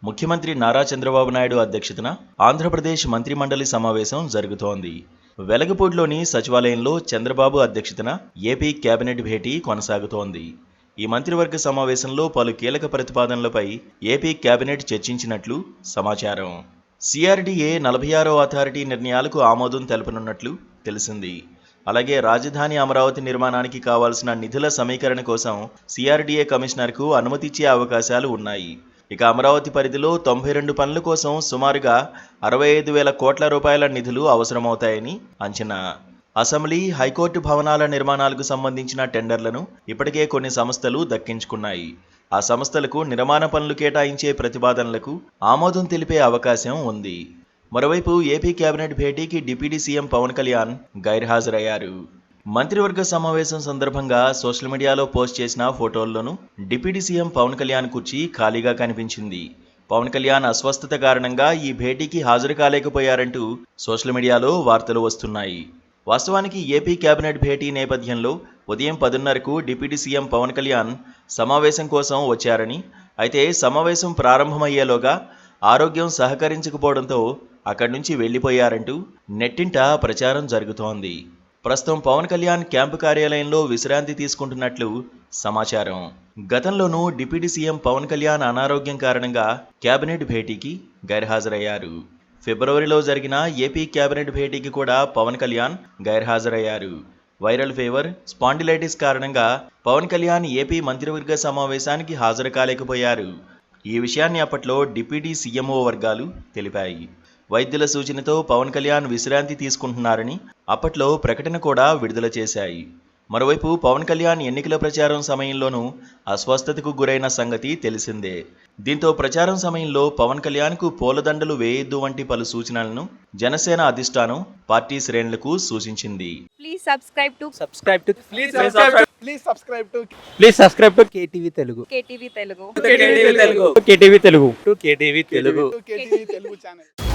ముఖ్యమంత్రి నారా చంద్రబాబు నాయుడు అధ్యక్షతన ఆంధ్రప్రదేశ్ మంత్రిమండలి సమావేశం జరుగుతోంది. వెలగపూడిలోని సచివాలయంలో చంద్రబాబు అధ్యక్షతన ఏపీ కేబినెట్ భేటీ కొనసాగుతోంది. ఈ మంత్రివర్గ సమావేశంలో పలు కీలక ప్రతిపాదనలపై ఏపీ కేబినెట్ చర్చించినట్లు సమాచారం. సిఆర్డీఏ 46వ అథారిటీ నిర్ణయాలకు ఆమోదం తెలపనున్నట్లు తెలిసింది. అలాగే రాజధాని అమరావతి నిర్మాణానికి కావాల్సిన నిధుల సమీకరణ కోసం సిఆర్డీఏ కమిషనర్కు అనుమతిచ్చే అవకాశాలు ఉన్నాయి. ఇక అమరావతి పరిధిలో 92 పనుల కోసం సుమారుగా 65,000 కోట్ల రూపాయల నిధులు అవసరమవుతాయని అంచనా. అసెంబ్లీ, హైకోర్టు భవనాల నిర్మాణాలకు సంబంధించిన టెండర్లను ఇప్పటికే కొన్ని సంస్థలు దక్కించుకున్నాయి. ఆ సంస్థలకు నిర్మాణ పనులు కేటాయించే ప్రతిపాదనలకు ఆమోదం తెలిపే అవకాశం ఉంది. మరోవైపు ఏపీ కేబినెట్ భేటీకి డిప్యూటీ సీఎం పవన్ కళ్యాణ్ గైర్హాజరయ్యారు. మంత్రివర్గ సమావేశం సందర్భంగా సోషల్ మీడియాలో పోస్ట్ చేసిన ఫోటోల్లోనూ డిప్యూటీ సీఎం పవన్ కళ్యాణ్ కుర్చీ ఖాళీగా కనిపించింది. పవన్ కళ్యాణ్ అస్వస్థత కారణంగా ఈ భేటీకి హాజరు కాలేకపోయారంటూ సోషల్ మీడియాలో వార్తలు వస్తున్నాయి. వాస్తవానికి ఏపీ కేబినెట్ భేటీ నేపథ్యంలో ఉదయం 10:30కు డిప్యూటీ సీఎం పవన్ కళ్యాణ్ సమావేశం కోసం వచ్చారని, అయితే సమావేశం ప్రారంభమయ్యేలోగా ఆరోగ్యం సహకరించకపోవడంతో అక్కడి నుంచి వెళ్లిపోయారంటూ నెట్టింట ప్రచారం జరుగుతోంది. ప్రస్తుతం పవన్ కళ్యాణ్ క్యాంపు కార్యాలయంలో విశ్రాంతి తీసుకుంటున్నట్లు సమాచారం. గతంలోనూ డిప్యూటీ సీఎం పవన్ కళ్యాణ్ అనారోగ్యం కారణంగా కేబినెట్ భేటీకి గైర్హాజరయ్యారు. ఫిబ్రవరిలో జరిగిన ఏపీ కేబినెట్ భేటీకి కూడా పవన్ కళ్యాణ్ గైర్హాజరయ్యారు. వైరల్ ఫీవర్, స్పాండిలైటిస్ కారణంగా పవన్ కళ్యాణ్ ఏపీ మంత్రివర్గ సమావేశానికి హాజరు కాలేకపోయారు. ఈ విషయాన్ని అప్పట్లో డిప్యూటీ సీఎంఓ వర్గాలు తెలిపాయి. వైద్యుల సూచనతో పవన్ కళ్యాణ్ విశ్రాంతి తీసుకుంటున్నారని అప్పట్లో ప్రకటన కూడా విడుదల చేశాయి. మరోవైపు పవన్ కళ్యాణ్ ఎన్నికల ప్రచారం సమయంలోనూ అస్వస్థతకు గురైన సంగతి తెలిసిందే. దీంతో ప్రచారం సమయంలో పవన్ కళ్యాణ్కు పూలదండలు వేయొద్దు వంటి పలు సూచనలను జనసేన అధిష్టానం పార్టీ శ్రేణులకు సూచించింది. Please subscribe to KTV Telugu. KTV Telugu. KTV Telugu. KTV Telugu channel.